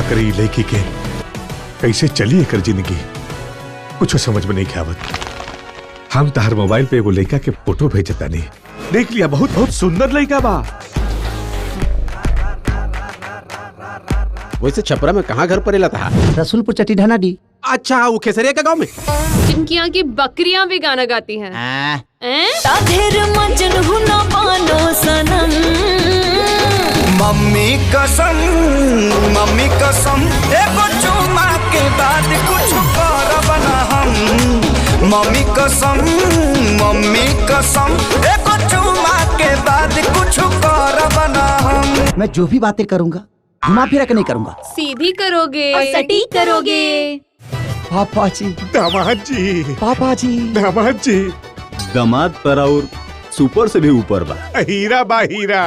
करी लड़की के, कैसे चली एकर जिंदगी कुछ समझ में नहीं आवत। हम तहर मोबाइल पे एगो लड़का के फोटो भेजता नहीं, देख लिया, बहुत बहुत सुंदर लड़का बा। वैसे छपरा में कहाँ घर परेला था? रसूलपुर चटीढाना डी। अच्छा, वो खेसरिया का गांव में। जिनकी यहाँ की बकरियां भी गाना गाती हैं। मम्मी कसम, मम्मी कसम, एगो चुमा के बाद कुछ करब ना हम। मम्मी कसम, मम्मी कसम, एगो चुमा के बाद कुछ करब ना हम। मैं जो भी बातें करूंगा घुमा फिरा के नहीं करूंगा, सीधी करोगे और सटीक करोगे। पापा जी, दामाद जी, पापा जी, दामाद जी। दामाद पर और सुपर से भी ऊपर बा। हीरा बा हीरा।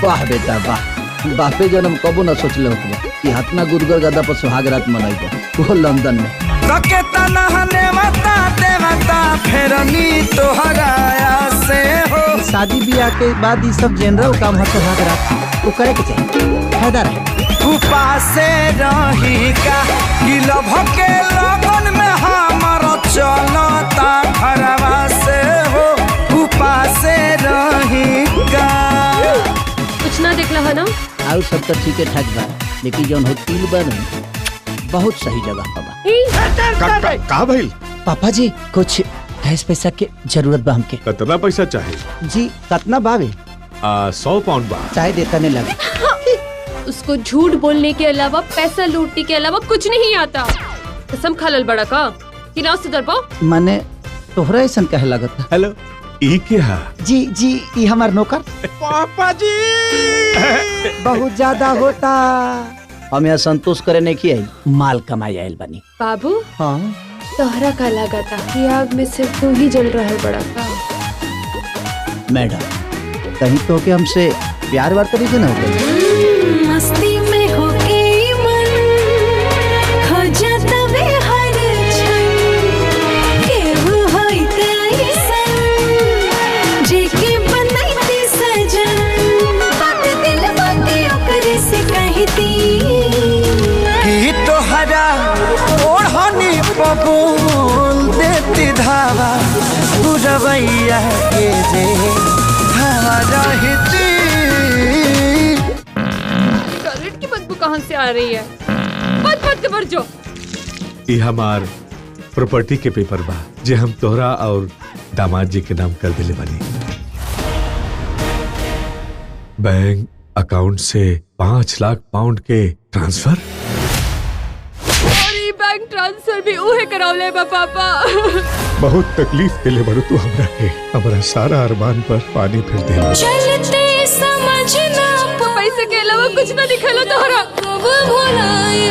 वाह बेटा वाह। बापे जन्म कबो न सोचले होत कि हतना गुरुगर गदा पर सुहाग रात मनाइबो वो लंदन में। तके तनहने मता देवता फेरनी तोहराया से हो। शादी ब्याह के बाद ये सब जनरल काम है सुहाग रात वो करे के चाहिए, फायदा रहे। उपासे रही का गिलभ के लगन में हमार चलता घरवा से हो। उपासे रही का कुछ ना देखला है ना? आउ सब तो ठीक ठाक बा, लेकिन जौन हो तिल बा नहीं, बहुत सही जगह पर बा। का भइल? पापा जी कुछ गैस पैसा के जरूरत बा हमके। कितना पैसा चाहिए? जी कितना बावे? 100 पाउंड बा। चाहे देता नहीं लगे। उसको झूठ बोलने के अलावा, पैसा लूटने के अलावा कुछ नहीं आता। कसम खालल बड़ा का कि ना सुधर पाओ। माने तोहरा ऐसा कहे लगता। हेलो, ई क्या? जी जी, ये हमार नौकर। पापा जी बहुत ज्यादा होता। हम यहाँ संतोष करे नहीं की आई, माल कमाई आयल बनी। बाबू हाँ तोहरा का लगा था कि आग में सिर्फ तू ही जल रहा है बड़ा का। मैडम कहीं तो के हमसे प्यार वार तरीके न होते। मस्ती में होके मन खो जाता वे हर क्षण। केहू होई तैसन जेके बनैती सजन। बात दिल बाटे ओकरे से कहती कि तोहरा ओढ़नी पबूल देती धावा बुरवैया के जे हवा रहती। करंट की बदबू कहाँ से आ रही है? मत मत कर जो। ये हमार प्रॉपर्टी के पेपर बा जे हम तोहरा और दामाद जी के नाम कर दिले बानी। बैंक अकाउंट से 5 लाख पाउंड के ट्रांसफर। और ये बैंक ट्रांसफर भी उहे करावले बा पापा। बहुत तकलीफ दिले बड़ू तू हमरा के, हमरा सारा अरमान पर पानी फिर दे। चलते समझना पैसे के अलावा कुछ ना दिखलो तोहरा। कब भुलाए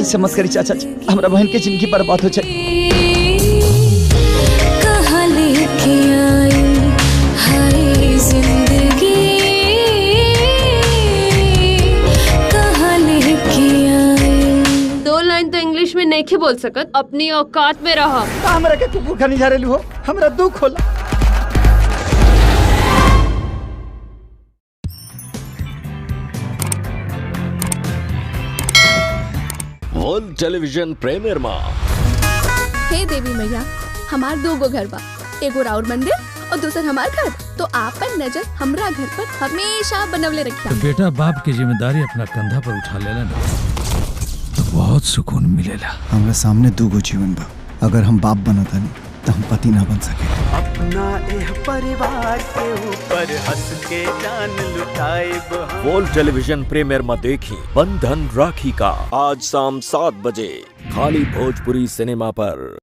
ऐसे मत करी चाचा जी, हमरा बहन के जिंदगी बर्बाद हो जाए। कहाँ लेके आई हाय जिंदगी, कहाँ लेके आई। 2 लाइन तो इंग्लिश में नहीं बोल सकत, अपनी औकात में रहा। हमरा के कुकुर खानी जा रही हो, हमरा दुख होला। वर्ल्ड टेलीविजन प्रीमियर माँ। हे देवी मैया, हमार 2 गो घर बा, एगो राउर मंदिर और दूसर हमार घर। तो आपन नजर हमरा घर पर हमेशा बनवले रखिया। तो बेटा बाप की जिम्मेदारी अपना कंधा पर उठा लेला ना, तो बहुत सुकून मिलेला। हमरा सामने 2 गो जीवन बा, अगर हम बाप बनता नहीं तो हम पति ना बन सके। अपना एह परिवार के ऊपर हंस के जान लुटाइब। वर्ल्ड टेलीविजन प्रीमियर में देखी बंधन राखी का आज शाम 7 बजे खाली भोजपुरी सिनेमा पर।